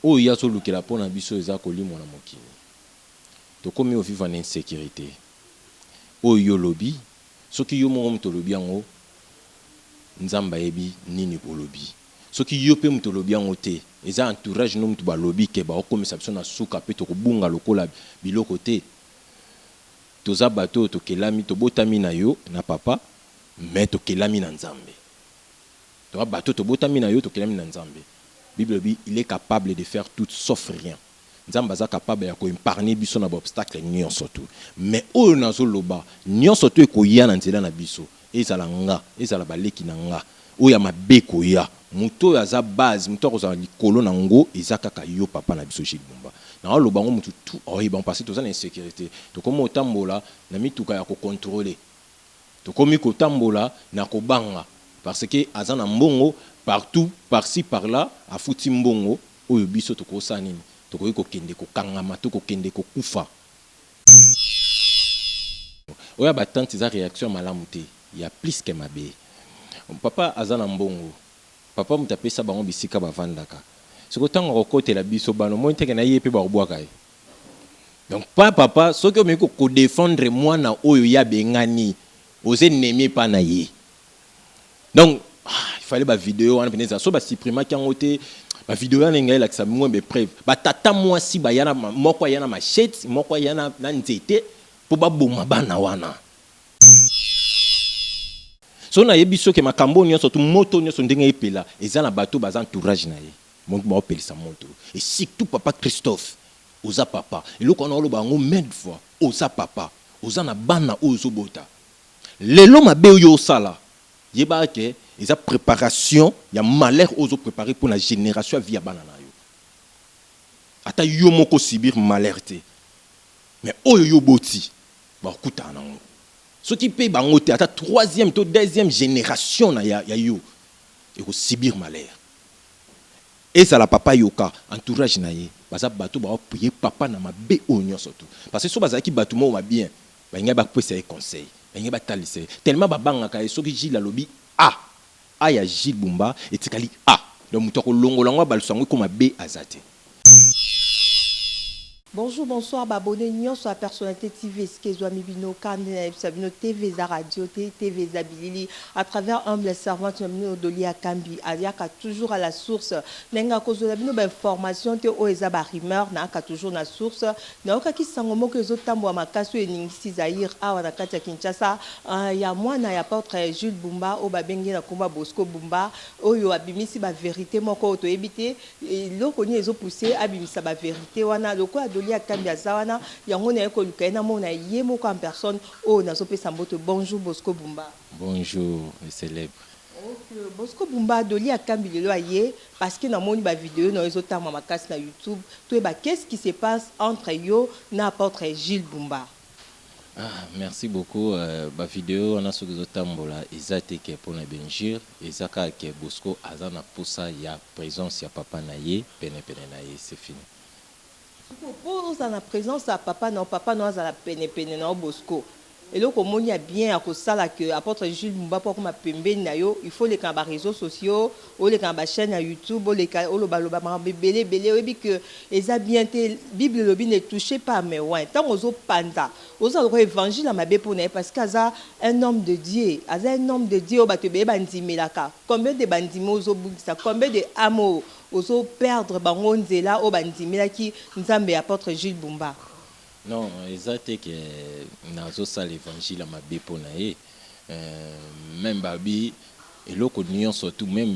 o ya so lukela pona biso eza kolimo na mokili to komi o vivre en insécurité o yo lobi soki yo mo mto lobi yango nzamba yebi nini bolobi soki yo pe mto lobi yango te eza entourage no mto ba lobi ke ba okomisa biso na suka pe to kobunga lokola biloko te toza bato to kelami to botami na yo na papa mais to kelami na nzambe to bato to botami na yo to kelami na nzambe. Bible dit il est capable de faire tout sauf rien. Nzamba za capable ya ko épargner biso na obstacle nyonso tout. Mais oyo nazo loba nyonso tout ko ya na nzela na biso ezala nga ezala baleki na nga oya mabeko ya muto ya za base muto ko za likolo na ngo ezaka yo papa na biso Shibumba. Na loba ngo mutu tout oyi ba passer to za na insécurité. To komo tambola na mituka ya ko contrôler. To komi ko tambola na ko banga parce que azana mbongo partout par-ci par-là a fouti mbongo oyo biso to ko sanini to ko kende ko kangama to ko kende ko kufa oya batante za réaction malamu te ya plus que mabe papa azana mbongo papa mutapesa bango bisika bavandaka siko tango kokotela biso bano mo nteke na yepe ba obwaka donc pas papa soki o meko ko défendre moi na oyo ya bengani ose nemi pa na ye donc il fallait ba vidéo wana peneza so ba supprimer kango te ba vidéo wana ngai la ça moi be preuve ba tata moi si ba yana moko yana machette moko yana na nzete po ba boma bana wana so na yebi so ke makambo nyonso to moto nyonso ndenge epela eza na bato baza entourage na ye monto ba opelisa moto et surtout papa Christophe oza papa eloko na oloba ngo mille fois oza papa oza na bana ozo bota lelo mabe oyo sala yeba ke eza préparation ya malheur ozo préparer pour la génération via banana yo ata yo moko subir malheur te mais oyo yo boti ba kutana ngo ce qui paye bango te ata troisième to deuxième génération na ya yo et ko subir malheur et ça la papa yoka entourage na ye baza bato ba payer papa na mabe onyo surtout parce que so baza ki bato mo ma bien ba nga ba pesa conseil ba nga ba talise tellement ba banga ka so ki Gilles lobi ya Gilles Bumba etikali donc mutoko longo lango balsango comme B azate. Bonjour, bonsoir, abonné Nyon sur la personnalité TV, ce que Mibino, Kandina, Sabino, TV za radio, TV za Bilili, à travers humble servante, Mino Dolia Kambi, Aliaka toujours à la source. Nenga kozo la bino information te o ezaba rumeur, na ka toujours na source. Na oka ki sangomo ke zo tambo makasu e ningisi Zaire awa na kati ya Kinshasa, ya mwana ya portre Jules Bumba o babengi na komba Bosco Bumba, oyo abimisi ba vérité moko to ebité, loko ni ezo pousser abimisa ba vérité wana loko Dolia Kambi azawana yango na eko lukaina mona ye moko en personne o na sope samboto. Bonjour Bosco Bumba. Bonjour les célèbres. Okay. Bosco Bumba Dolia Kambi lelo aye parce que na moni ba vidéo na ezota makasi na YouTube to ba qu'est-ce qui se passe entre yo na apôtre Gilles Bumba. Merci beaucoup. Ba vidéo on a sur ezotambola ezate ke pona benjir ezaka ke Bosco azana posa ya présence ya papa na ye pene na ye c'est fini. Pour la présence à papa non à la peine non Bosco et donc on y a bien à cause ça là que apôtre Jules Bumba pour comme pembe na yo il faut les camba réseaux sociaux ou les camba chaîne à YouTube ou les lo baloba belé et que les a bien Bible le ne touchez pas mais ouais tant aux panda aux évangile à ma bépone parce qu'aza un homme de Dieu un homme de Dieu au batebe bandimilaka combien de bandimos au ça combien de amour ozo perdre bango nzela o bandimela ki nzambe apôtre Jules Bumba. Non, exacte que nazo sa l'évangile ma be pona ye même babi eloko nion surtout même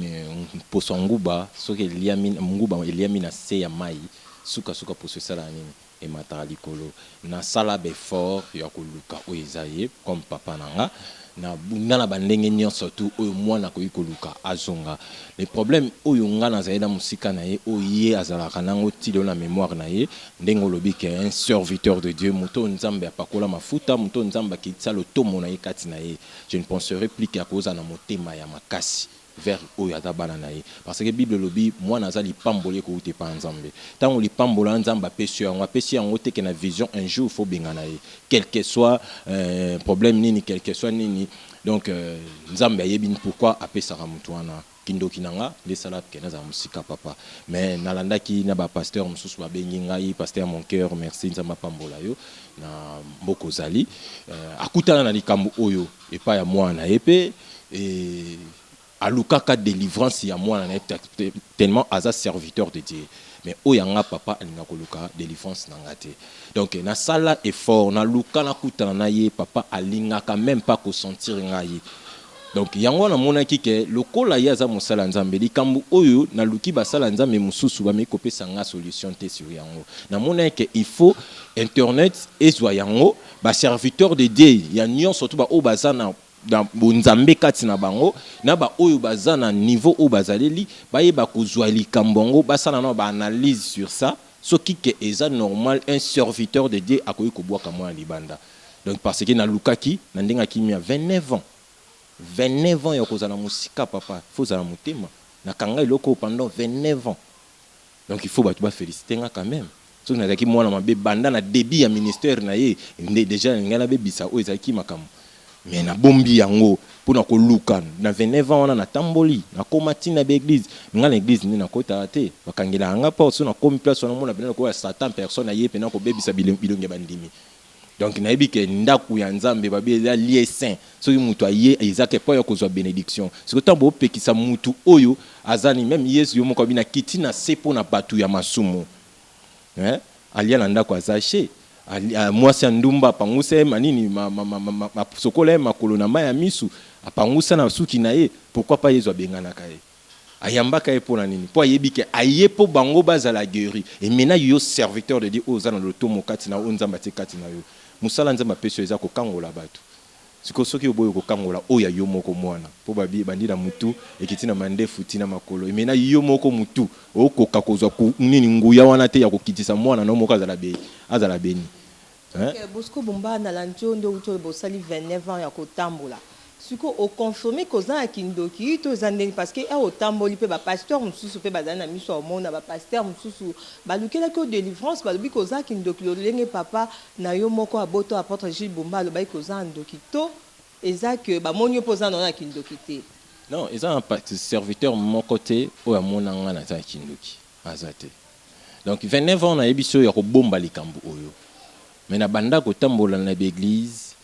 posonguba soki eliamina nguba eliamina se ya mai suka poso sala nini e matara likolo na sala be fort ya koluka o ezaye comme papa nanga na bunda bandenge nyon surtout oyo mwana ko ikoluka azonga le problème oyo nga na zaida musika na ye oye azalaka nango tilo na mémoire na ye ndengo lobi ke un serviteur de Dieu muto nzambe apakola mafuta muto nzamba ki tsalo tomo na ye kati na ye je ne penserai plus qu'à cause na motema ya makasi vers oyo atabana na ye parce que Bible lobi mwana azali pambolé ko ute pa nzambe tango li pambola nzamba pesio yango apesi yango te ke na vision un jour faut benga na ye quel que soit problème nini quel que soit nini donc nzambe yebini pourquoi apesaka mutu wana kindoki nanga les salades que na za musika papa mais nalanda ki na ba pasteur mususu ba bengi ngai pasteur mon cœur merci nzamba pambola yo na mboko zali akutana na likambo oyo epa ya mwana epe et alukaka délivrance ya mwana na tellement aza serviteur de Dieu mais oyanga papa alinga koluka délivrance na ngate donc na sala effort na luka na kutana na ye papa alinga quand même pas ko sentir ngai donc yango na monaki ke lokola ya za mosala nzambe likambo oyo na luki basala nzambe mususu ba mekopesa nga solution te sur yango na monaki ke il faut internet ezwa yango ba serviteur de Dieu ya nyon surtout ba o bazana dans bonzambe kati na bango na ba oyo bazana niveau o bazaleli ba yeba kozwa likambo ngo basana na ba analyse sur ça ce qui que eza normal un serviteur de Dieu akoyi ko boaka mwa libanda donc parce que na lukaki na ndenga kimia 29 ans 29 ans ya kozala musika papa faut zala mutema na kanga iloko pendant 29 ans donc il faut ba tuba féliciter nga quand même so na zaki mwana mabe banda na débit ya ministère na ye déjà ngala be bisa o ezaki makamu mais na bombi yango pona ko luka na 29 ans na tamboli na komati na l'église nga l'église ni na kota te bakangela nga pa so na komi place na mona bena ko 100 personnes aye pena ko bebisa bilonge bandimi donc na yebi ke ndaku ya nzambe babi ya lié saint so mutu aye ezake pa ya kozwa bénédiction c'est que tambo pekisa mutu oyo azani même Yesu yo moko bina kiti na sepo na batu ya masumu alia na ndako azache mwasi ndumba panguse manini sokola makolo na maya misu apangusa na suki na ye pourquoi pas Yesu abengana kaye ayambaka ye pona nini po yebi ke aye po bango bazala guéri et maintenant yo serviteur de Dieu ozana le tomo kati na onzamba te kati na yo musala nzamba peso eza ko kangola batu siko soki oboyo ko kangola oya yo moko mwana po babi bandira mutu ekiti na mandefu tina makolo et maintenant yo moko mutu okoka kozwa ku nini nguya wana te ya kokitisa mwana na moko azala beni Bosco Bumba na lanchondo uto bosali 29 ans ya kotambola siko o confirmer koza kindoki to zandeni parce que au tamboli pe ba pasteur mususu pe bazana miso au monde ba pasteur mususu balukela ko délivrance balubi koza kindoki lenge papa na yo moko aboto apôtre Gilles Bumba lo bai koza ndoki to eza que ba monyo poza na kindoki te non eza un serviteur mon côté o ya monanga na za kindoki azate donc 29 ans na ebiso ya ko bomba likambo oyo mais na banda ko tambola na l'église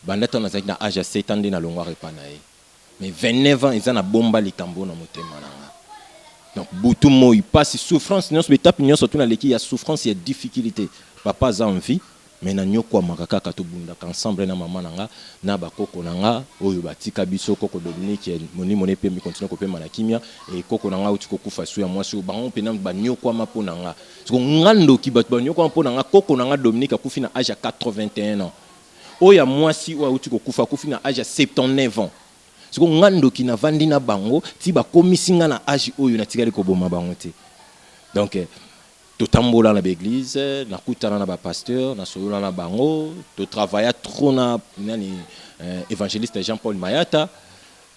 banda tona zaki na âge 7 ans na longwa repana ye mais 29 ans ils en a bomba likambo na motema nanga donc butu mo il passe souffrance non spectacle non surtout na leki ya souffrance et difficulté papa za envie mais na nyoko makaka ka to bunda ensemble na maman nanga na bakoko nanga oyo batika biso koko Dominique moni monepe mi continue ko pema na kimia et koko nanga uti ko kufa su ya mwasi o bango pena ba nyoko mapo nanga so ngando ki bat ba nyoko mapo nanga koko nanga Dominique akufi na âge 81 ans oya mwasi wa uti ko kufa akufi na âge 79 ans so ngando ki na vandi na bango ti ba komisinga na âge oyo na tikali ko boma bango te donc to tambola na l'église na kutana na ba pasteur na solola na bango to travailler trop na nani évangéliste Jean-Paul Mayata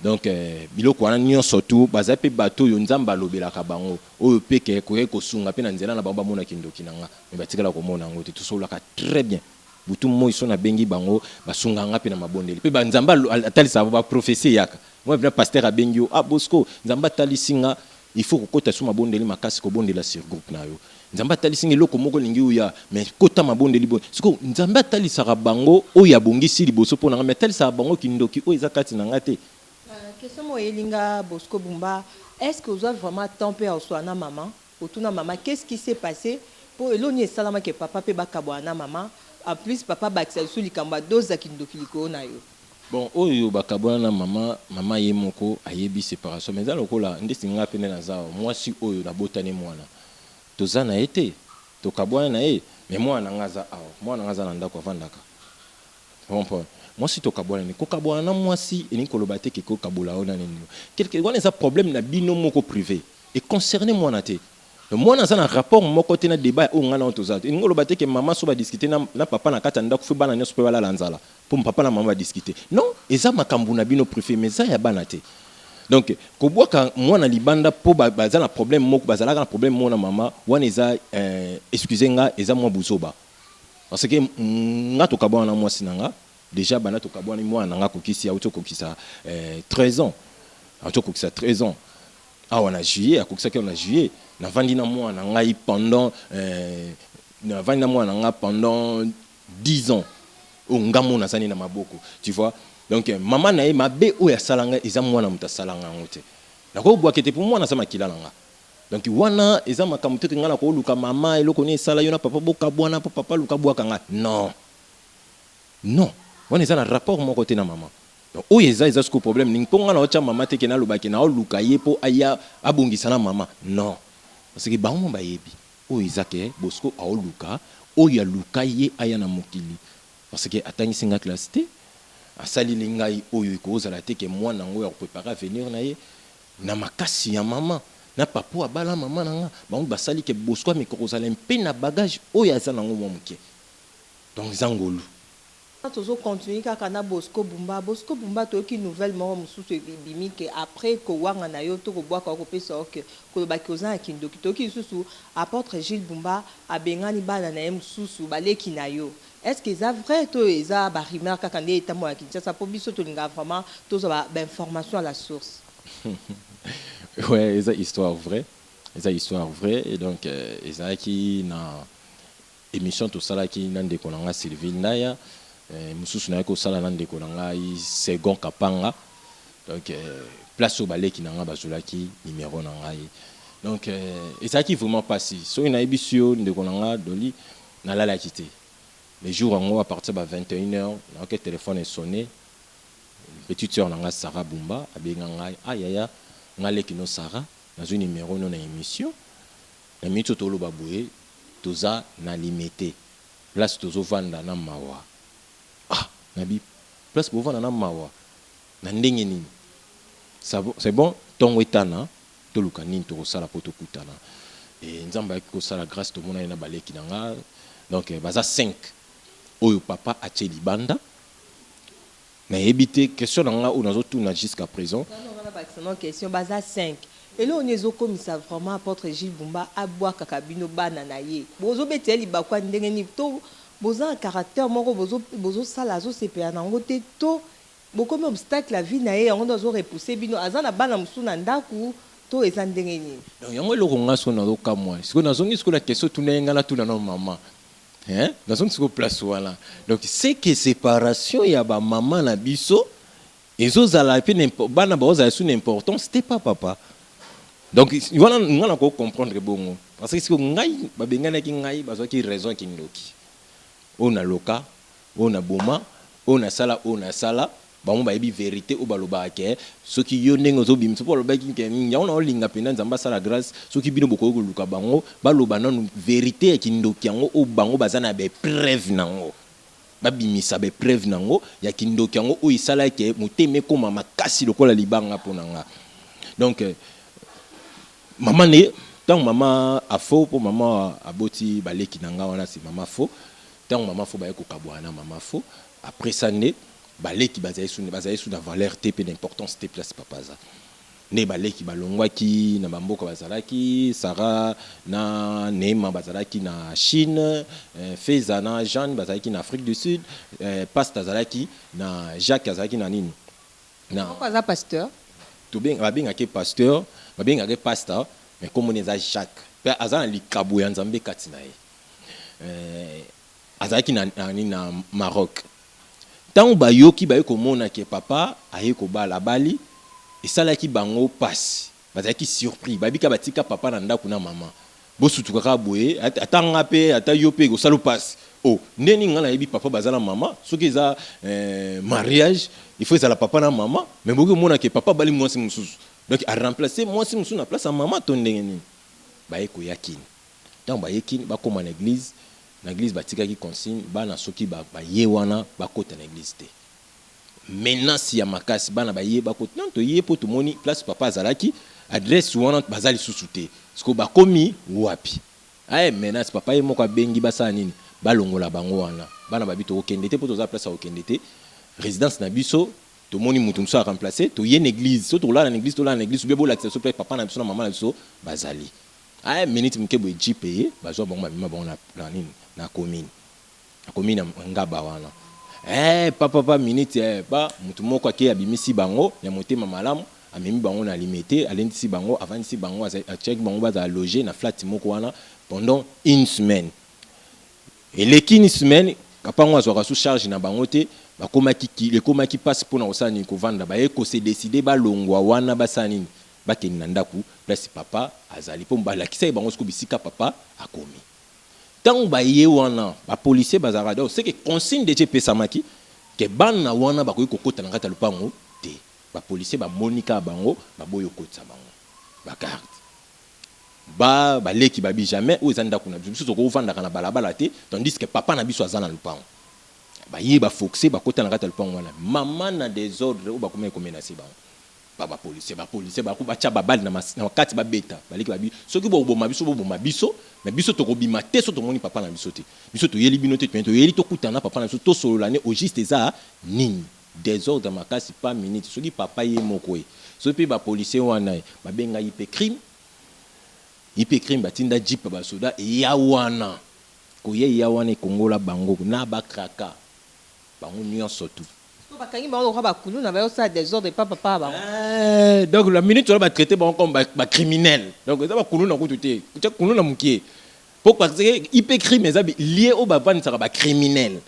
donc biloko wana nyonso tu bazape bato yo nzamba lobelaka bango oyo peke ko sunga pe na nzela na bamba mona kindoki nanga me batikala ko mona ngo te to solaka très bien butu moi so na bengi bango basunga nga pe na mabondeli pe ba nzamba atalisa ba prophétie yaka moi bien pasteur a bengi ah Bosco nzamba talisinga il faut kokota suma bondeli makasi ko bondela sur groupe na yo nzamba talisinga loko moko lingi uya mais kota mabondeli bo siko nzamba talisa bango oya bongisi liboso pona nga mais talisa bango kindoki o ezakati na ngate question mo elinga Bosco Bumba est-ce que vous avez vraiment tempé au soana maman autour maman qu'est-ce qui s'est passé pour eloni salama que papa pe bakabwana maman en plus papa bakisa sou likamba doza kindoki liko na yo bon oyo bakabwana mama ye moko ayebi séparation mais lokola ndesi nga pene na zao moi si oyo na botane mwana tozana été to kabwana na ye mais mwana ngaza awo mwana ngaza na ndako avandaka comprends moi si to kabwana ni ko kabwana na moi si eni koloba te ke ko kabola ona nini quelque wana ça problème na bino moko privé et concerné mwana te moi na un rapport mon côté na débat o ngana on toza ni ngolo bateke maman so ba discuter na papa na kata ndako fu bana nyoso pe bala lanzala pour papa na maman discuter non eza makambu na bino préféré mais ça ya bana te donc ko boka moi na libanda po baza na problème moko bazala na problème moi na maman wana eza excusez nga eza moi buzoba parce que nga to kabona na moi sinanga déjà bana to kabona moi na nga kokisi auto kokisa 13 ans auto kokisa 13 ans Ah, on a juillet, à Koksaki, on a juillet. Navandi na moi, on a pendant, navandi na moi, on a pendant 10 ans. Oh, ngamo na sani na maboko. Tu vois? Donc, maman na ma be ou ya salanga, isa moi na muta salanga ngote. Na ko bwa kete pour moi na sama kilanga. Donc, wana, isa makamutu ngala ko luka mama, elo kone sala yona papa boka bwana, papa luka bwa kanga. Non. Non. Wana isa na rapport mon côté na maman. Donc, où est ce problème? Ning ponga na ocha mama te kena lubaki na luka yepo aya abongisa na mama. Non. Parce que ba mo ba yebi. Où est ke Bosco a luka, o ya luka ye aya na mokili. Parce que atangi singa classe te, asali lingai oyo ikoza la te ke moi nango ya préparer venir na ye na makasi ya mama. Na papa abala mama nanga, ba on basali ke Bosco me koza lempe na bagage oyo asa nango mo muke. Donc zangolu. Toujours continuer kaka na Bosco Bumba to ki nouvelle mort mususu bimi ke après ko wanga na yo to ko bwa ko pesa ok ko ba ki ozan ki ndoki to ki susu apôtre Gilles Bumba abengani bana na mususu baleki na yo. Est-ce que c'est vrai to eza ba rumeur kaka ne eta mo ya Kinshasa po biso to linga vraiment to ba information à la source? Ouais, eza histoire vraie. Eza histoire vraie et donc eza ki na émission to sala ki nande konanga Sylvie Naya. Mususu na ko sala na ndeko na ngai second kapanga donc place au balai qui nanga bazulaki numéro na ngai donc et ça qui vraiment passé so ina ebisio ndeko na nga doli na la quitté les jours en à partir de 21h na que téléphone est sonné petite sœur na nga Sarah Bumba abenga ngai ayaya ngale kino Sarah na un numéro non na émission na mito tolo baboué toza na limité place tozo vanda na mawa. Ah, nabi place pour vendre na mawa na ndenge nini c'est bon tongo etana to luka nini to sala poto kutana et nzamba ko sala grâce to mona na baleki nanga donc baza 5 oyo papa atie libanda na ebité question nanga ou nazo tuna jusqu'à présent non question baza 5 et là on ezo komisa vraiment apôtre Gilles Bumba abwa kakabino bana na ye bozo beteli bakwa ndenge ni to boza un caractère moko bozo sala zo sepea nango te to bokomi obstacle la vie na ye yango dozo repousser bino azana bana musu na ndaku to eza ndenge nini. Donc yango eloko ngaso na zoka moi siko nazongi siko la question tunenga la tuna na maman hein nazongi siko place wala donc c'est que séparation ya ba maman na biso ezozala pe bana baoza sous importance c'était pas papa. Donc wana ngana ko comprendre bongo parce que siko ngai babengana ki ngai bazaki raison ki ndoki. On a loka, on a boma, on a sala, ba yebi vérité o baloba ke so ki yo ndenge zo bim so baloba ki ke ya ona olinga pena nzamba sala grâce so ki bino boko ko luka bango baloba nanu vérité ki ndoki yango o bango bazana be preuve nango ba bimisa be preuve nango ya ki ndoki yango o isala ke muteme ko mama kasi lokola libanga ponanga. Donc maman ne tant maman a faux pour maman aboti baleki nanga wana c'est maman faux. Tant maman fo baye ko kabwana maman fo après ça né balé qui bazaye sous la valeur TP d'importance te place papa za né balé qui balongwaki na bamboka bazalaki Sarah na Neema bazalaki na Chine Feza na Jeanne bazalaki na Afrique du Sud Pasta bazalaki na Jacques bazalaki na nini na pourquoi ça pasteur tout bien ba bien ke pasteur ba bien ke pasteur mais comme on est Jacques pe azana likabo ya nzambe katina ye azaki na Maroc tant bayoki baye komona ke papa aye ko bala bali esalaki bango passe bazaki surpris babika batika papa na ndako na mama bosutuka ka boye atanga pe ata yo pe ko salo passe oh ndeni ngala yebi papa bazala mama soki eza mariage il faut ezala papa na mama mais boki mona ke papa bali mwasi mususu donc a remplacer mwasi mususu na place ya mama to ndenge nini baye ko yakini tant baye kini ba koma na église na église batika ki consigne bana soki ba ye wana ba kota na église te maintenant si ya makasi bana ba ye ba kota non to ye po to moni place papa azalaki adresse wana bazali susute siko ba komi wapi ay maintenant si papa ye moko bengi basala nini balongola bango wana bana babito okende te po to za place okende te résidence na biso to moni mutu muso a remplacer to ye na église so to la na église to la na église be bo l'accès so papa na biso na mama na biso bazali ay minute mkebo eji payer bazwa bango babima bango na nini na commune ngaba wana papa minute ba mutu moko ake abimisi bango ya motema malamu amemi bango na limité alendisi bango avant si bango a check bango ba loger na flat moko wana pendant une semaine. Et les 1 semaine kapa ngo azwaka sous charge na bango te bakomaki le komaki passe pour na osani ko vanda ba eko se décider ba longwa wana basani ba kenina ndaku place papa azali po mbala kisa bango siko bisika papa akomi. Tant ba ye wana ba policier bazara do c'est que consigne de GP Samaki que bana wana ba ko kokota na kata lupango te ba policier ba monika bango ba boyo kotsa bango ba garde ba leki ba bi jamais o ezanda kuna biso to ko vanda kana balabala te tandis que papa na biso azana lupango ba ye ba foxé ba kota na kata lupango wana maman na désordre o ba komé ko menacer bango ba policier ba ko ba tia ba balle na kati ba beta ba leki ba bi soki bo boma biso mais biso to ko bima te so to moni papa na biso te biso to yeli bino te to yeli to kutana papa na biso to solo l'année au juste ça nini désordre makasi pas minute soki papa ye moko e so pe ba policier wana ba benga hyper crime batinda jeep ba soda ya wana ko ye ya wana kongola bango na ba kraka bango nyonso tout bakangi bango ko ba kulu na ba ça désordre pas papa bango donc la minute on va traiter bango comme ba criminel donc ça ba kulu na kutu te tu kulu na mukie pour parce que hyper crime ezabi lié au ba vendre ça ba criminel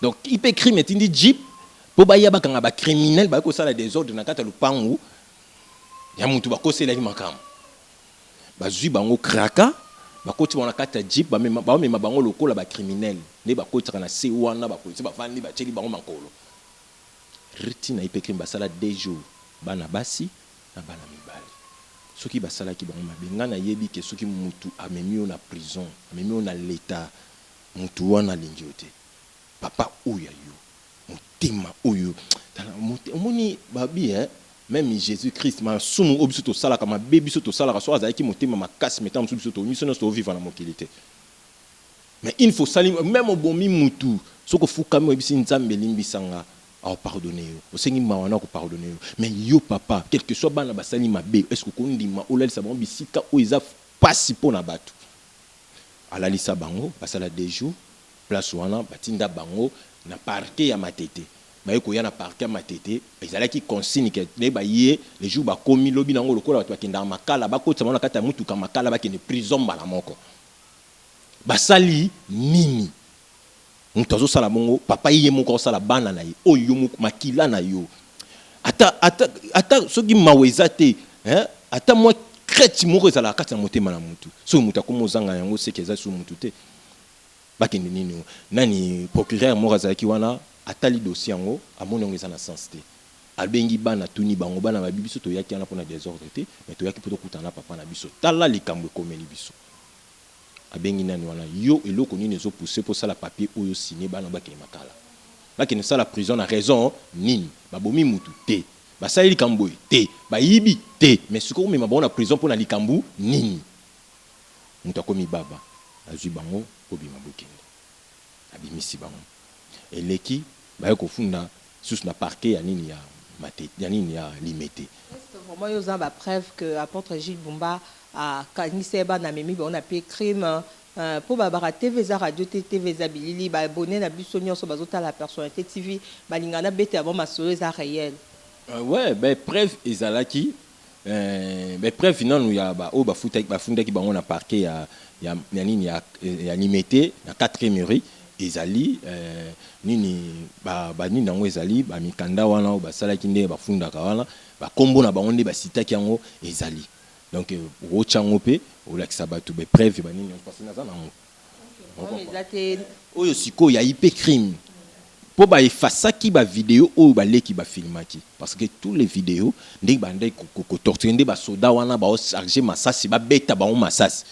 donc hyper crime est indi jeep pour ba ya ba kanga ba criminel ba ko sala désordre na kata lupangu ya mutu ba ko sela makam bazui bango kraka bakoti wana kata jeep ba mema bango lokola ba criminel ne bakoti kana se wana ba polisi ba vandi ba cheli bango makolo riti na hyper crime basala 2 jours bana basi na bana mibali soki basala ki bango mabenga na yebi ke soki mutu amemi na prison amemi na l'état mutu wana lingiote papa oya yo mutema oyo moni babi même Jésus-Christ ma sumu obiso to sala kama baby so to sala so azaki motema makasi metam so to miso no so vivre na mokilité mais il faut salir même au bomi mutu soko fuka mo bisi nzambe limbisanga a pardonner yo osengi mawana ko pardonner yo mais yo papa quel que soit bana basali mabe est-ce que kondima olali sa bon bisika o iza pasi pona batu alali sa bango basala 2 jours place wana batinda bango na parquet ya matete ba ko ya na parquet ya matete ezalaki consigne que ne ba ye les jours ba komi lobi nango lokola batu bakenda makala ba ko tsama na kata mutu ka makala bakende prison bala moko basali nini mutu sala bongo papa ye moko sala bana na ye oyo moko makila na yo ata soki maweza te ata moi crête moko ezala kata motema na mutu so mutu akomozanga yango sekeza su mutu te bakende nini nani procureur moko azalaki wana atali dossier yango amoni yango eza na sens te abengi bana tuni bango bana babi biso toyaki wana mpona désordre te mais toyaki mpo tokutana papa na biso tala likambo ekomeli biso abengi nani wana yo eloko nini ezopousse mpo sala papier oyo signé bana bakende makala bakende sala prison na raison nini babomi mutu te basali likambo te bayibi te mais sikoyo omema bango na prison mpona likambo nini mutu akomi baba azwi bango obima bokende abimisi bango eleki baye kofunda sous na parquet ya nini ya matete ya nini ya limité vraiment yo za ba preuve que apôtre Gilles Bumba a kanise ba na memi on a pe crime pour babara TV za radio TV za bilili ba abonné na biso nyonso bazota la personnalité TV balingana bete avant masolo za réel ouais ben preuve ezalaki ben preuve non ya ba o ba funda ki bango na parquet ya nini ya limité na 4e mairie ezali nini ba nini nango ezali ba mikanda wana ba salaki nde ba fundaka wana ba kombo na bango nde ba sitaki yango ezali donc o chango pe o lakisa batu be preuve ba nini parce na za nango oyo siko ya hyper crime po ba efasaki ba vidéo o ba leki ba filmaki parce que tous les vidéos nde ba ndai ko torturer nde ba soda wana ba o charger masasi ba beta ba o masasi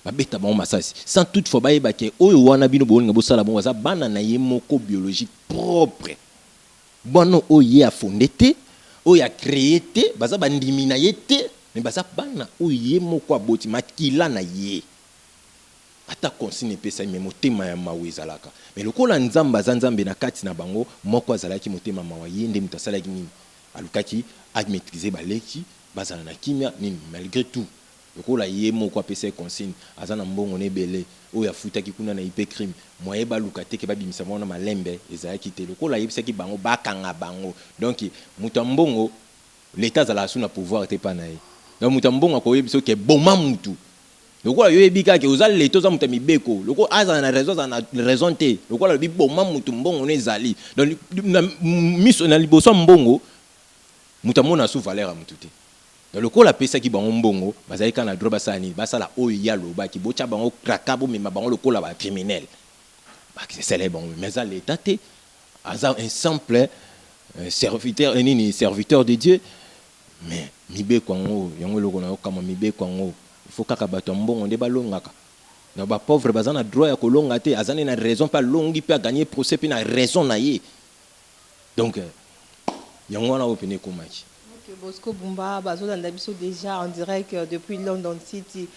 babeta bango masasi sans toutefois bayeba ke oyo wana bino bolinga bosala bongo za bana na ye moko biologique propre bono oyo a fondé te oyo a créé te baza bandimi na ye te mais baza bana oyo ye moko aboti makila na ye ata consigne pesa me motema ya mawe ezalaka mais lokola nzamba za nzambe na kati na bango moko azalaki motema mawa ye nde mutu asalaki nini alukaki a maîtriser baleki bazala na kimia nini malgré tout lokola ye moko apesa consigne azana mbongo nebele oyo afutaki kuna na hyper crime moye baluka te ke babimisa mona malembe ezalaki te lokola yebisaki bango bakanga bango donc mutu mbongo l'état za la sous na pouvoir te pas na ye donc muta mbongo ko yebiso ke boma mutu loko yo yebika ke uzali leto za muta mibeko loko aza na raison te loko la bi boma mutu mbongo ne zali donc miso na liboso mbongo muta mona sous valeur a mutu te donc loko la pesa ki bango mbongo bazali kana droba sani basala oyo ya loba ki bocha bango krakabo mema bango loko la ba criminel ba ki c'est les bon mais ça l'état te aza un simple serviteur serviteur de Dieu mais mibeko ngo yango loko na kama mibeko ngo il faut kaka bato mbongo nde balongaka na ba pauvre bazana droit ya kolonga te azana na raison pas longi pe gagner procès pe na raison na ye donc yango na opene komaki. OK, Bosco Bumba bazolanda biso déjà en direct depuis London City.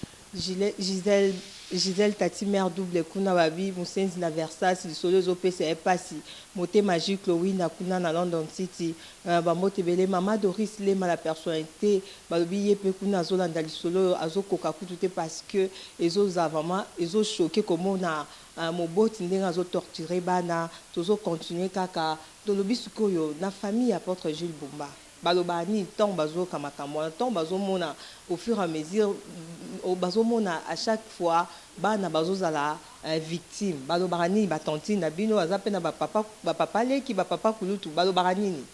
Gisèle Tati mère double kuna babi musenzi na Versace lisolo zo pesa epasi moté magique Louis na kuna na London City ba moté belé mama Doris Lema la personnalité ba lobi yepe kuna zolanda lisolo azokoka kutu parce que ezo za vraiment ezo choqué comment na moboti ndenga zo torturer bana tozo continuer kaka to lobi sikoyo na famille apôtre Jules Bumba balobani tant bazo kamakamwa tant bazo mona au fur et à mesure bazo mona à chaque fois bana bazo zala victime balobani batantine na bino azape na ba papa leki ba papa kulutu balobani ni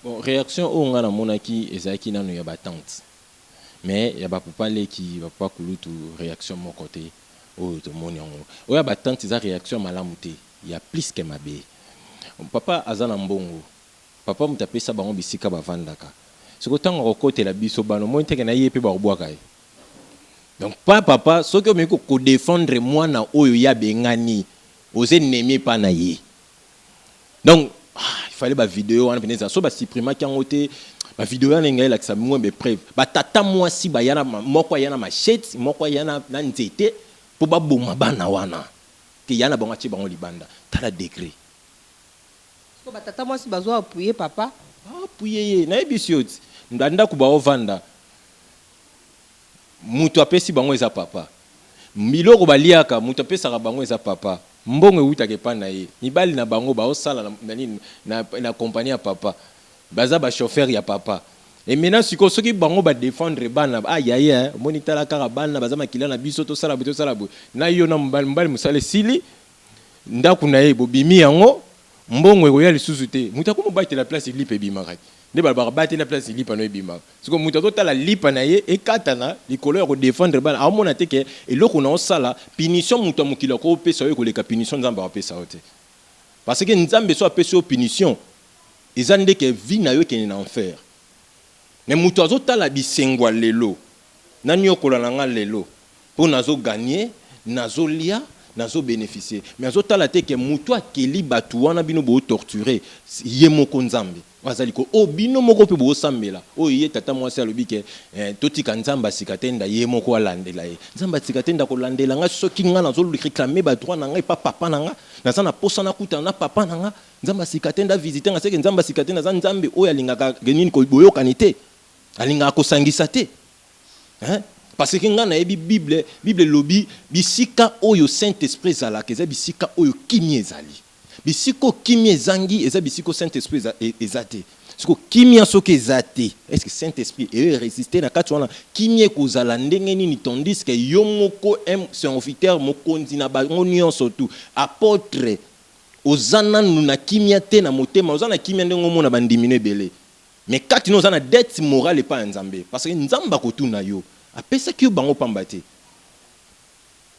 bon réaction o ngana monaki ezaki nanu ya batante mais ya ba papa leki ba papa kulutu réaction mon côté o to moni yango o ya batante za réaction malamu te ya plus que mabe papa azana mbongo papa mutapesa bango bisika bavandaka siko tango kokotela biso bano mo nteke na yepe ba obwaka ye donc pas papa soki omeko ko défendre moi na oyo ya bengani ose nemi pa na ye donc il fallait ba vidéo wana peneza so ba supprimer kango te ba vidéo wana ngai la kisa mwembe preuve ba tata moi si ba yana moko yana machette moko yana na nzete po ba boma bana wana ke yana bango ti bango libanda tala degré batata mwasi bazwa appuyer papa appuyer ye na ebisioti ndanda kuba ovanda mutu apesi bango eza papa miloko baliaka mutu apesaka bango eza papa mbongo ewutaka epai na ye mibali na bango baosala na kompani ya papa baza bachauffeur ya papa et maintenant sikoyo soki bango badéfendre bana ayaye omoni tala kaka bana baza makila na biso tosala boye na yo na mobali mosala esili ndako na ye bobimi yango mbongo ekoya lisusu te mutu akoma batela place lipa ebimaka nde balobaka batela place lipa no ebimaka sikoyo mutu azotala lipa na ye ekatana likolo ya kodéfendre bana aomona te ke eloko na osala punition mutu ya mokili akopesa yo ekoleka punition nzambe akopesa yo te parce que nzambe so apesi yo punition eza ndeke vie na yo ekende na enfer me mutu azotala bisengwa lelo nani okola na nga lelo mpo nazoganye nazolia nazo bénéficier mais azotala te ke mutu akeli batu wana bino bo torturer ye moko nzambe wazali ko o bino moko pe bo sambela o ye tata mwasi alobi ke totika nzamba sikatenda ye moko alandela ye nzamba sikatenda ko landela nga soki nga nazo réclamer ba droit na nga pa papa na nga naza na posa na kuta na papa na nga nzamba sikatenda visiter nga seke nzamba sikatenda za nzambe o alingaka genini ko boyokani te alingaka ko sangisa te hein. Parce que ngana ebi Bible lobi bisika oyo Saint-Esprit zalaka eza bisika oyo kimia ezali bisiko kimia ezangi eza bisiko Saint-Esprit ezate siko kimia soki ezate est-ce que Saint-Esprit est résister na kati wana kimia kozala ndenge nini tandis que yo moko serviteur mokonzi na bango nyonso tu apôtre ozana na kimia te na motema ozana kimia ndenge mona bandimino ebele mais kati no ozana dette morale pa nzambe parce que nzamba kotuna yo apesa ki bango pambate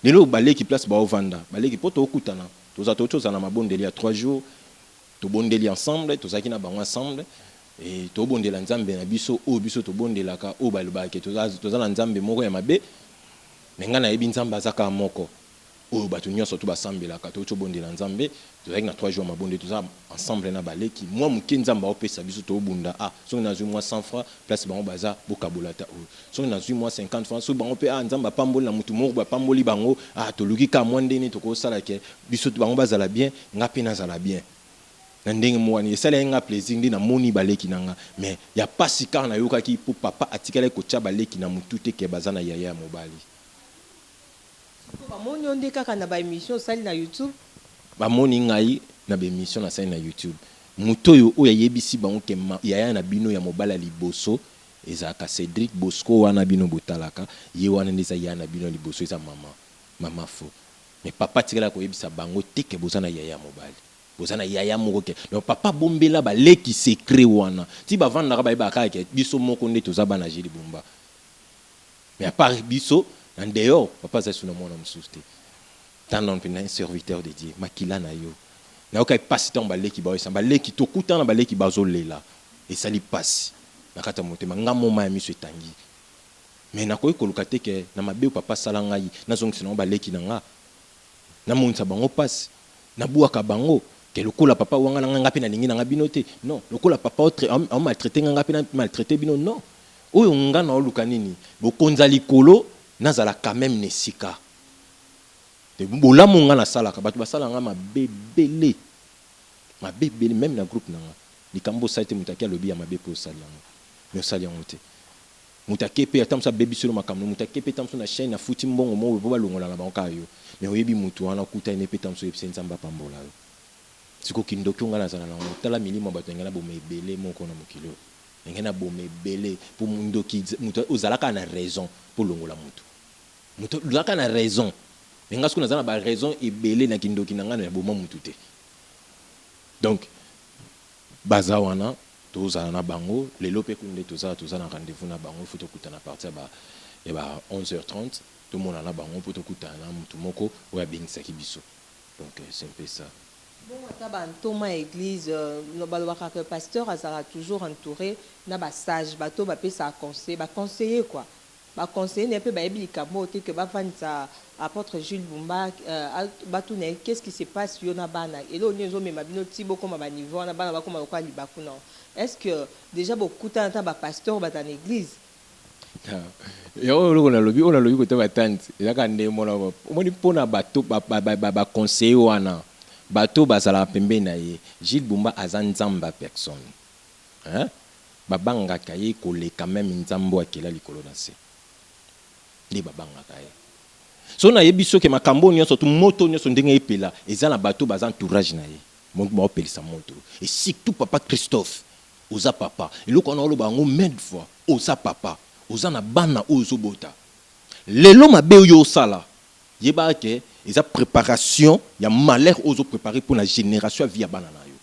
lelo baleki place ba ovanda baleki poto okutana toza na mabondeli ya 3 jours to bondeli ensemble tozaki na bango ensemble et to bondela nzambe na biso o biso to bondelaka o balobaki toza na nzambe moko ya mabe menga na yebi nzambe azaka moko o batu nyonso to basambelaka to bondela nzambe tozaki na 3 jours mabonde toza ensemble na baleki moi muke nzamba opesa biso to bunda soki nazwi moi 100 francs place bango baza bokabolata o soki nazwi moi 50 francs soki bango pe nzamba pamboli na mutu moko bapamboli bango toluki ka mwa ndeni tokosala ke biso bango bazala bien nga pe nazala bien na ndenge mwani esala nga plaisir ndi na moni baleki nanga mais ya pasi kar na yokaki po papa atikala kotia baleki na mutu te ke bazana yaya mobali bamoni onde kaka na ba émission sali na YouTube bamoni ngai na ba émission na sali na YouTube mutoyo oya yebisi bango ke yaya na bino ya mobala liboso ezaka Cédric Bosco wana bino botalaka ye wana ndeza ya na bino liboso eza mama fo mais papa tikala ko yebisa bango teke bozana yaya mobali bozana yaya moko ke donc papa bombela ba leki secret wana ti ba vanda ba ba ka ke biso moko nde tozaba na Jules Bumba mais à part biso en dehors papa za suna mona mususte tant non pena un serviteur de Dieu makila na yo na okai passe ton baleki ba yesa baleki to kuta na baleki bazolela et ça li passe nakata motema ngamo ma miso etangi mais nakoyi koluka te ke na mabe papa sala ngai nazongisa na baleki na nga na monisa bango passe na buaka bango ke lokola papa wanga na nga pe na ningi na nga bino te non lokola papa on maltraité nga pe na maltraité bino non oyo nga na oluka nini bokonza likolo nazala quand même nesika de bolamu nga na salaka batu basala nga mabebele même na groupe na nga likambo sa te mutaki alobi ya mabe po sali yango mais sali yango te mutaki pe atamsa bebi solo makamno mutaki pe tamso na chaîne na futi mbongo mo bo balongola na banka yo mais oyebi mutu wana kuta ine pe tamso yebise nzamba pambola yo siko kindoki nga na zana na tala milimo bato ngana bo mebele moko na mokilo ngana bo mebele po mundoki mutu ozalaka na raison po longola mutu ozalaka na raison nga siko na zana ba raison ebele na kindoki na ngana bo mutu te donc bazawana toza na bango lelo pe kunde toza na rendez-vous na bango faut tokuta na partir ba 11h30 tout monde na bango pour tokuta na mutu moko oya bingisaki biso donc c'est un peu ça. Bon, Thomas église, le pasteur a toujours entouré na ba sage bateau ba pe ça conseiller quoi. Ba conseiller n'est pas ba ebi kamote que ba fanisa apôtre Jules Bumba batune qu'est-ce qui se passe yo na bana et là on est même bino tibo comme ba niveau na bana ba comme kwa libaku non. Est-ce que déjà beaucoup de temps ba pasteur ba dans l'église yo on a lobi ko te ba tante ya ka ndemo na omoni pona bateau ba conseiller wana bateau bazala pembe na ye Jules Bumba azanzamba personne hein babanga kaye kole quand même nzambo akela likolo na se li babanga kaye so na yebiso ke makambo nyonso tu moto nyonso ndenge epela ezala bateau bazan entourage na ye mongo ba opelisa moto et surtout papa Christophe oza papa eloko na oloba ngo mille fois oza papa oza na bana ozo bota lelo mabe yo sala yeba ke eza préparation ya malheur ozo préparer pour la génération via bana na yo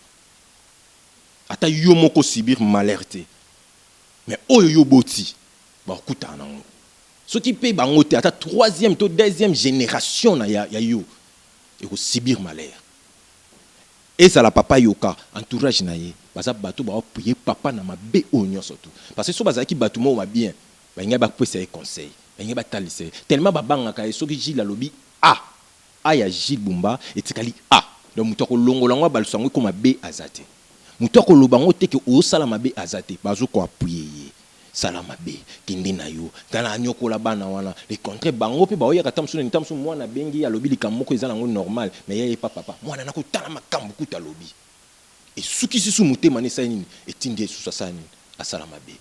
ata yo moko subir malheur te mais oyo yo boti ba kuta na ngo ce qui paye bango te ata troisième to deuxième génération na ya yo et ko subir malheur et ça la papa yoka entourage na ye baza bato ba prier papa na mabe onyo surtout parce que so baza ki bato mo ba bien ba nga ba pesa conseil ba nga ba talise tellement ba banga ka so ki Gilles alobi ya Jules Bumba etikali donc mutoko longola ngwa balsango ko mabe azate mutoko lobango te ke o sala mabe azate bazo ko appuyer sala mabe kindi na yo tala nyokola bana wana les contre bango pe ba oya katamsu ni tamsu mwana bengi alobi likamoko ezala ngo normal mais yeye papa mwana nako tala makambo kuta lobi et suki sisu mutema ne sayini etindi susa sani asala mabe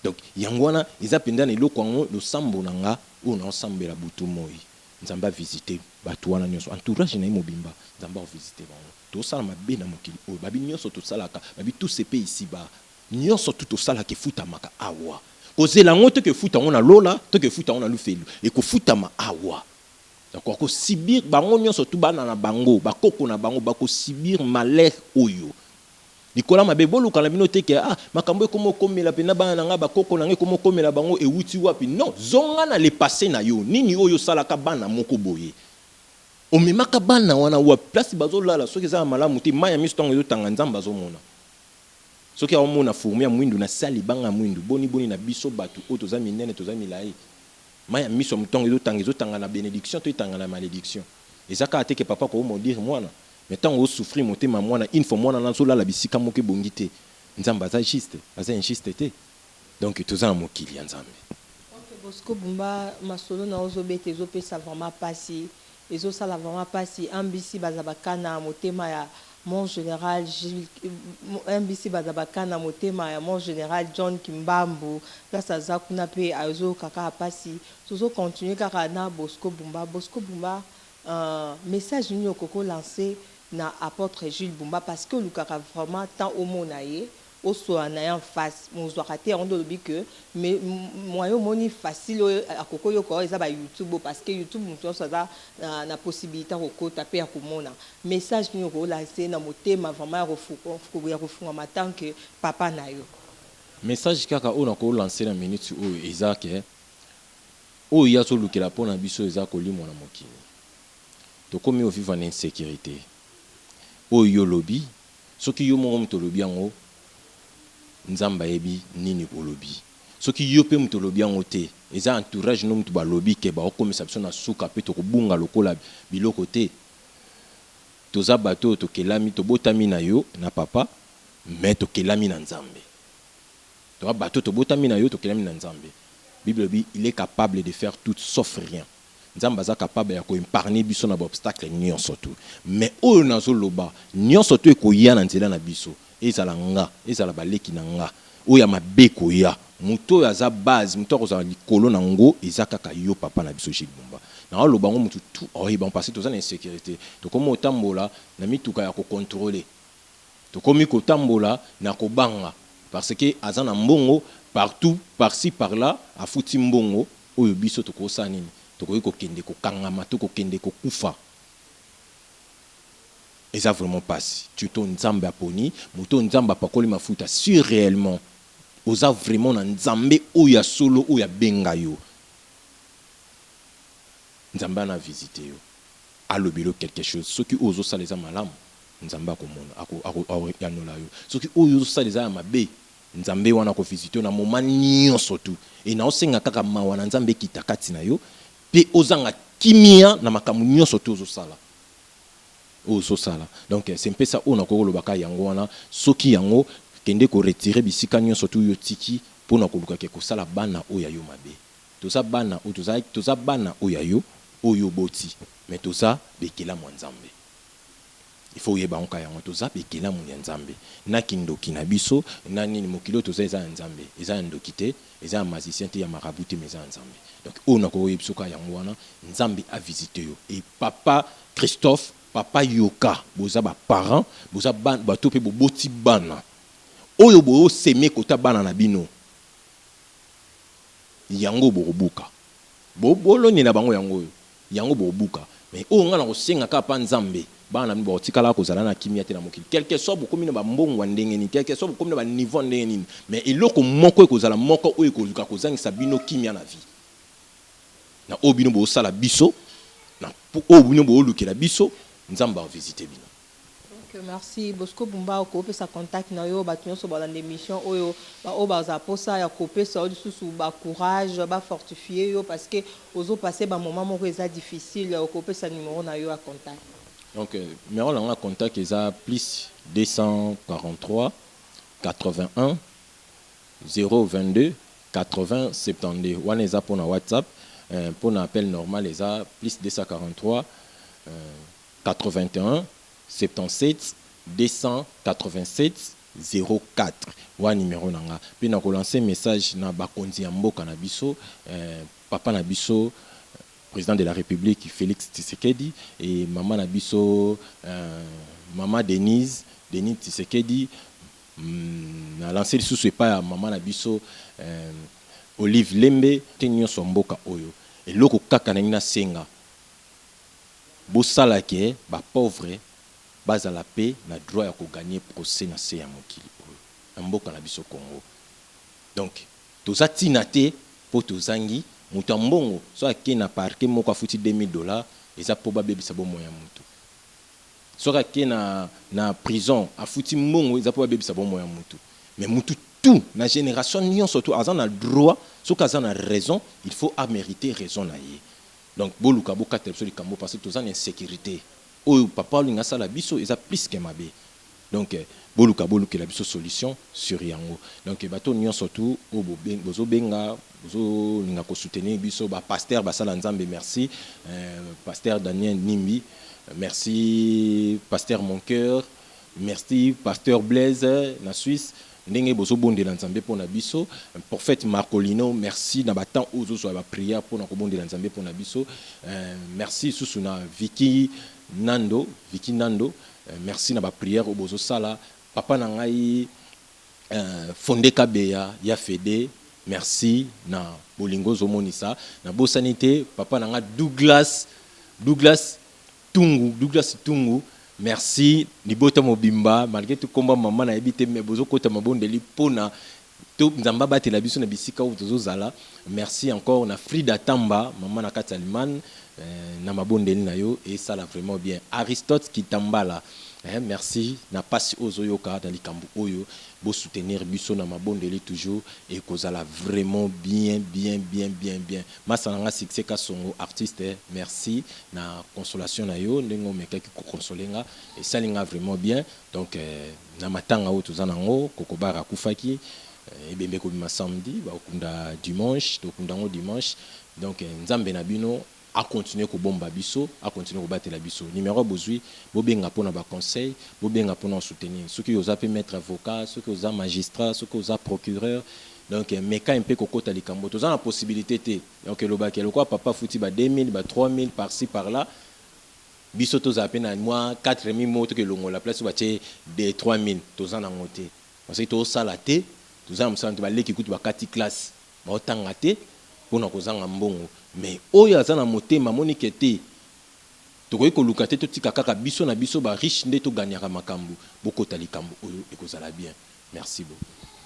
donc yangwana eza pendana eloko ngo lo sambo nanga o na sambela butu moi nzamba visiter bato wana nyonso entourage na mobimba nzamba visiter bango to sala mabe na mokili o babi nyonso to salaka babi tout ce pays ici ba nyonso tout sala ke futa maka awa kozela ngo te ke futa ngona lola te ke futa ngona lufelu e ko futa ma awa d'accord ko sibir bango nyonso tout bana na bango bakoko na bango bako sibir malheur oyo Nicolas mabe boluka la bino te ke makambo komo komela pena bana nga bakoko na nge komo komela bango e wuti wapi non zonga na le passé na yo nini oyo salaka bana moko boye o memaka bana wana wa place bazolala soki za malamu te maya mistongo yo tanga nzamba zomona soki omona fourmi ya mwindu na sali banga mwindu boni na biso batu o toza minene toza milai maya miso mtongo yo tanga na bénédiction to tanga na malédiction ezaka te ke papa ko mo dire mwana mais tant on souffrir motema mwana une fois mwana na zola la bisika moke bongite nzamba za juste aza injuste te donc toza na mokili ya nzambe Bosco Bumba masolo na ozobete zo pesa vraiment passer ezo sala vraiment passer ambisi bazabakana motema ya mon général ambisi bazabakana motema ya mon général John Kimbambu grâce za kuna pe azo kaka passer tozo continuer kaka na Bosco Bumba message ni okoko lancer na apôtre Jules Bumba parce que lukaka vraiment tant au monaye au soit en face mon zoakate on doit que mais moyen moni facile à koko yoko eza ba YouTube parce que YouTube muto ça na possibilité ko taper à komona message ni ko lancer na motema vraiment refuko ma tant que papa na yo message kaka on ko lancer na minute o ezake o ya so lukela pona biso eza ko limo na mokili to komi o vivre en insécurité o yo lobi soki yo mo to lobi yango nzamba yebi nini olobi soki yo pe muto lobi yango te eza entourage no muto ba lobi ke ba okomisa biso na suka pe to kobunga lokola biloko te toza bato to kelami to botami na yo na papa mais to kelami na nzambe to bato to botami na yo to kelami na nzambe Bible dit il est capable de faire tout sauf rien nzambe aza capable ya ko épargner biso na obstacle nyonso tout mais oyo nazo loba nyonso to ekoya na nzela na biso ezala nga ezala baleki na nga oya mabeko ya muto aza base muto akozala likolo na ngo eza kaka yo papa na biso Chibumba na loba ngo mutu tout oyiba parce que toza na insécurité to komo otambola na mituka ya ko contrôler to komi ko tambola na ko banga parce que aza na mbongo partout par-ci par-là afuti mbongo oyo biso to ko sanini to ko kende ko kangama to ko kende ko kufa. Et ça vraiment passe. Tu ton nzambe aponi, muto nzamba pakoli mafuta si réellement oza vraiment na nzambe oya solo oya benga yo. Nzamba na visité yo. Alobilo quelque chose. Ce qui ozo sa les amalam, nzamba ko mona ako yanola yo. Ce qui ozo sa les amabe, nzambe wana ko visité na moment nyonso tout. Et na osenga kaka mawana nzambe kitakati na yo, pe ozanga kimia na makamu nyonso tout ozo sala. Sala. Donc c'est un peu ça on a ko lobaka yango wana soki yango kende ko retirer bisika nyonso tu yo tiki pona ko luka ke ko sala bana oya yo mabe toza bana o toza bana oya yo oyo boti mais toza bekela mwanzambe il faut yeba onka yango toza bekela mwanzambe na kindoki na biso na nini mokilo toza eza nzambe eza ndokite eza magicien te ya maraboute mais eza nzambe donc on a ko yebsuka yango wana nzambe a visiter yo et papa Christophe papa yoka boza ba parents boza ban bato pe boti bana oyo bo seme kota bana na bino yango bobuka boloni na bango yango bobuka mais o nga na ko senga ka pa nzambe bana mi botikala ko zala na kimia te na mokili quelque soit bokomi na ba mbongo ndenge ni quelque soit bokomi na ba niveau ndenge ni mais eloko moko ko zala moko oyo ko luka ko zangisa bino kimia na vie na obino bo sala biso na obino bo lukela biso nzamba visiter bino. Donc merci Bosco Bumba ko pe sa contact na yo ba tunyo so ba dans l'émission oyo ba o ba za posa ya ko pe so sous ba courage ba fortifier yo parce que ozo passer ba moment moko eza difficile ko pe sa numéro na yo à contact. Donc numéro na contact eza plus 243 81 022 80 72 wana eza pour na WhatsApp pour na appel normal eza plus 243 81 77 287 04 wa numéro nanga puis na ko lancer message na bakonzi ya mboka na biso papa na biso président de la République Félix Tshisekedi et maman na biso maman Denise Tshisekedi na lancer sous pas maman na biso Olive Lembe tenyo so mboka oyo et loko kaka na senga bosala ke ba pauvre baza la paix na droit ya ko gagner procès na se ya mokili na mboka na biso Congo. Donc toza tinate po tozangi mutu mbongo so ake na parquet moko afuti $2000 eza po babebisa bo moya mutu so ake na prison afuti mbongo eza po babebisa bo moya mutu mais mutu tout na génération nyonso surtout azan na droit so kaza na raison il faut mériter raison na ye. Donc boluka boka tepso likambo parce que tous en insécurité o papa linga sala biso eza plus que mabe donc boluka la biso solution sur yango donc bato nyon surtout o bozo benga bozo linga ko soutenir biso ba pasteur basala nzambe merci pasteur Daniel Nimbi merci pasteur Mon Cœur merci pasteur Blaise na Suisse ndenge bozo bondela nzambe pona biso prophète Marcolino merci na batant ozo so ba prière pona ko bondela nzambe pona biso merci susuna Vicky Nando merci na ba prière au bozo sala papa na ngai Fondé Kabeya ya Fede merci na bolingo zomonisa na bosanité papa na nga Douglas Tungu merci libota mobimba malgré tout combat maman na ebité mais bozo kota mabondeli pona to nzamba batela biso na bisika ou tozo zala merci encore na Frida Tamba maman na Kataliman na mabondeli na yo et ça là vraiment bien Aristote Kitambala merci na pasi ozoyoka dans likambu oyo bo soutenir biso na mabondeli toujours et kozala vraiment bien masanga succès ka songo artiste merci na consolation na yo ndengo meka ki ko consolenga et ça linga vraiment bien donc na matanga o tozana ngo kokobara kufaki ebembe ko bima samedi ba okunda dimanche to okunda ngo dimanche donc nzambe na bino à continuer ko bomba biso à continuer ko battre la biso numéro bozui bobenga pona ba conseil bobenga pona soutenir ceux qui osa peut mettre avocat ceux qui osa magistrat ceux qui osa procureur donc meka un peu kokota likambo toza na possibilité té donc le ba kelo quoi papa fouti ba 2000 ba 3000 par-ci par-là biso toza pena moi 4000 moto que longo la place ba té des 3000 toza na ngoté parce que to sala té toza na msana ba leki kutu ba 4 classe ba otanga té pona kozanga mbongo mais oyo azana motema monike te tokoki koluka te totika kaka biso na biso ba riche nde to gagnera makambo bokota likambo oyo ekozala bien merci beaucoup.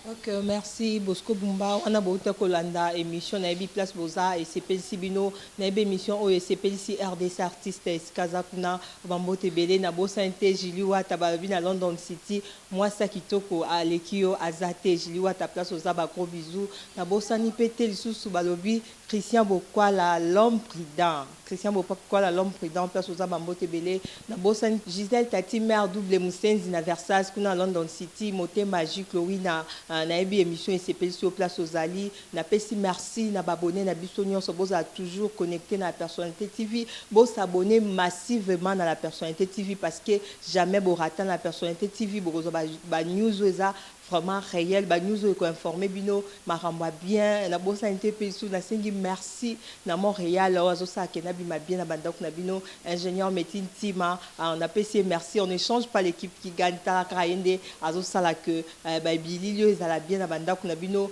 Ok, merci Bosco Bumba. On a beaucoup kolanda émission na ebi place boza et CPLC bino na ebi émission o CPLC RDC artiste Kazakuna Bambote Belé na bosa inte Jiliwa tababi na London City moi ça kitoko à Lekio Azate Jiliwa ta place oza ba gros bisous na bosa ni pété lisusu balobi Christian Bokwala l'homme prudent Christian Bokwala l'homme prudent place oza Bambote Belé na bosa Gisèle Tati mère double Moussenzi na Versailles kuna London City moté magique Lowina na ebi émission et CPLC au place aux Ali na pesi merci na babonné na biso nyonso boza toujours connecté na la personnalité TV bo s'abonner massivement na la personnalité TV parce que jamais bo rater la personnalité TV bo ba news eza vraiment réel ba news ko informer bino maramba bien na bo santé pesu na sengi merci na Montréal ozo sa ke na bima bien na bandako na bino ingénieur médecine tima on a pesi merci on ne change pas l'équipe qui gagne ta kraende azo sala que ba bililio ezala bien na bandako na bino